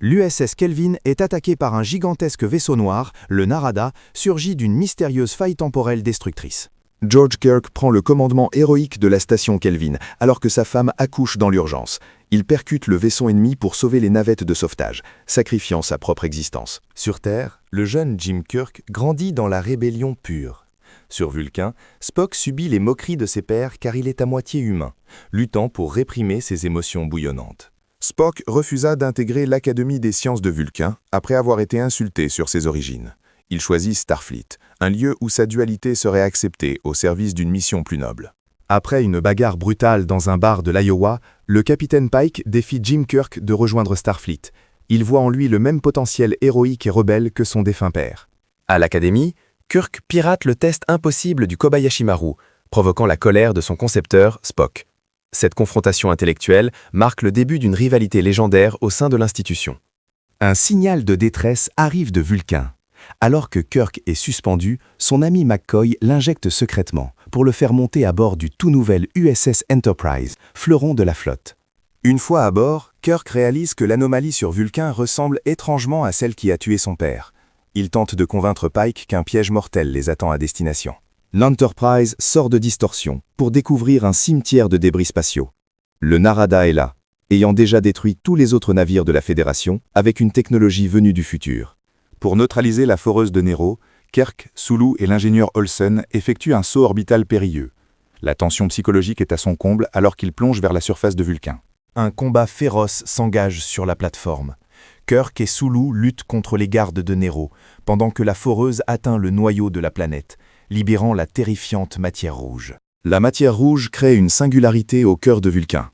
L'USS Kelvin est attaquée par un gigantesque vaisseau noir, le Narada, surgi d'une mystérieuse faille temporelle destructrice. George Kirk prend le commandement héroïque de la station Kelvin, alors que sa femme accouche dans l'urgence. Il percute le vaisseau ennemi pour sauver les navettes de sauvetage, sacrifiant sa propre existence. Sur Terre, le jeune Jim Kirk grandit dans la rébellion pure. Sur Vulcain, Spock subit les moqueries de ses pairs car il est à moitié humain, luttant pour réprimer ses émotions bouillonnantes. Spock refusa d'intégrer l'Académie des sciences de Vulcain après avoir été insulté sur ses origines. Il choisit Starfleet, un lieu où sa dualité serait acceptée au service d'une mission plus noble. Après une bagarre brutale dans un bar de l'Iowa, le capitaine Pike défie Jim Kirk de rejoindre Starfleet. Il voit en lui le même potentiel héroïque et rebelle que son défunt père. À l'Académie, Kirk pirate le test impossible du Kobayashi Maru, provoquant la colère de son concepteur, Spock. Cette confrontation intellectuelle marque le début d'une rivalité légendaire au sein de l'institution. Un signal de détresse arrive de Vulcain. Alors que Kirk est suspendu, son ami McCoy l'injecte secrètement pour le faire monter à bord du tout nouvel USS Enterprise, fleuron de la flotte. Une fois à bord, Kirk réalise que l'anomalie sur Vulcain ressemble étrangement à celle qui a tué son père. Il tente de convaincre Pike qu'un piège mortel les attend à destination. L'Enterprise sort de distorsion pour découvrir un cimetière de débris spatiaux. Le Narada est là, ayant déjà détruit tous les autres navires de la Fédération avec une technologie venue du futur. Pour neutraliser la foreuse de Nero, Kirk, Sulu et l'ingénieur Olsen effectuent un saut orbital périlleux. La tension psychologique est à son comble alors qu'ils plongent vers la surface de Vulcain. Un combat féroce s'engage sur la plateforme. Kirk et Sulu luttent contre les gardes de Nero, pendant que la foreuse atteint le noyau de la planète, libérant la terrifiante matière rouge. La matière rouge crée une singularité au cœur de Vulcain.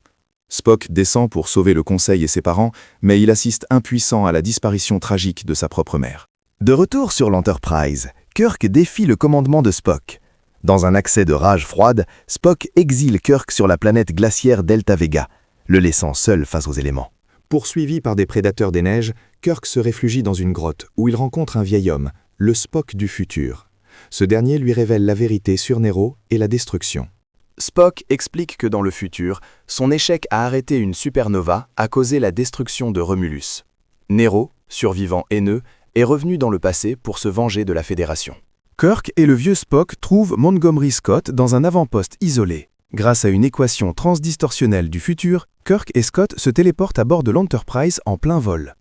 Spock descend pour sauver le Conseil et ses parents, mais il assiste impuissant à la disparition tragique de sa propre mère. De retour sur l'Enterprise, Kirk défie le commandement de Spock. Dans un accès de rage froide, Spock exile Kirk sur la planète glaciaire Delta Vega, le laissant seul face aux éléments. Poursuivi par des prédateurs des neiges, Kirk se réfugie dans une grotte où il rencontre un vieil homme, le Spock du futur. Ce dernier lui révèle la vérité sur Nero et la destruction. Spock explique que dans le futur, son échec à arrêter une supernova a causé la destruction de Romulus. Nero, survivant haineux, est revenu dans le passé pour se venger de la Fédération. Kirk et le vieux Spock trouvent Montgomery Scott dans un avant-poste isolé. Grâce à une équation transdistorsionnelle du futur, Kirk et Scott se téléportent à bord de l'Enterprise en plein vol.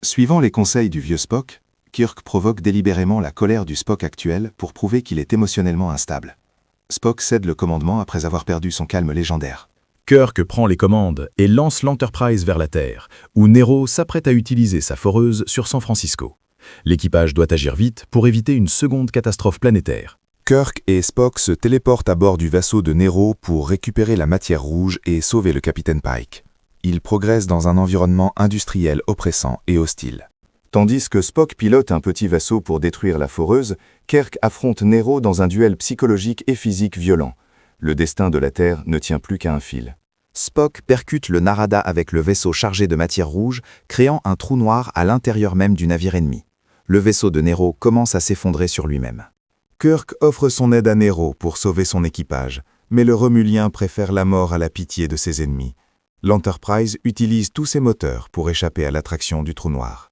Suivant les conseils du vieux Spock, Kirk provoque délibérément la colère du Spock actuel pour prouver qu'il est émotionnellement instable. Spock cède le commandement après avoir perdu son calme légendaire. Kirk prend les commandes et lance l'Enterprise vers la Terre, où Nero s'apprête à utiliser sa foreuse sur San Francisco. L'équipage doit agir vite pour éviter une seconde catastrophe planétaire. Kirk et Spock se téléportent à bord du vaisseau de Nero pour récupérer la matière rouge et sauver le capitaine Pike. Ils progressent dans un environnement industriel oppressant et hostile. Tandis que Spock pilote un petit vaisseau pour détruire la foreuse, Kirk affronte Nero dans un duel psychologique et physique violent. Le destin de la Terre ne tient plus qu'à un fil. Spock percute le Narada avec le vaisseau chargé de matière rouge, créant un trou noir à l'intérieur même du navire ennemi. Le vaisseau de Nero commence à s'effondrer sur lui-même. Kirk offre son aide à Nero pour sauver son équipage, mais le Romulien préfère la mort à la pitié de ses ennemis. L'Enterprise utilise tous ses moteurs pour échapper à l'attraction du trou noir.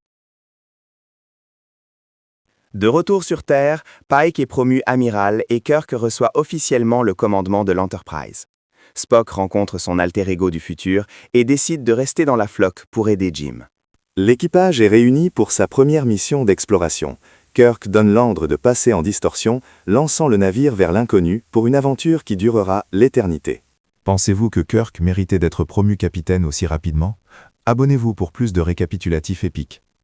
De retour sur Terre, Pike est promu amiral et Kirk reçoit officiellement le commandement de l'Enterprise. Spock rencontre son alter ego du futur et décide de rester dans la flotte pour aider Jim. L'équipage est réuni pour sa première mission d'exploration. Kirk donne l'ordre de passer en distorsion, lançant le navire vers l'inconnu pour une aventure qui durera l'éternité. Pensez-vous que Kirk méritait d'être promu capitaine aussi rapidement? Abonnez-vous pour plus de récapitulatifs épiques.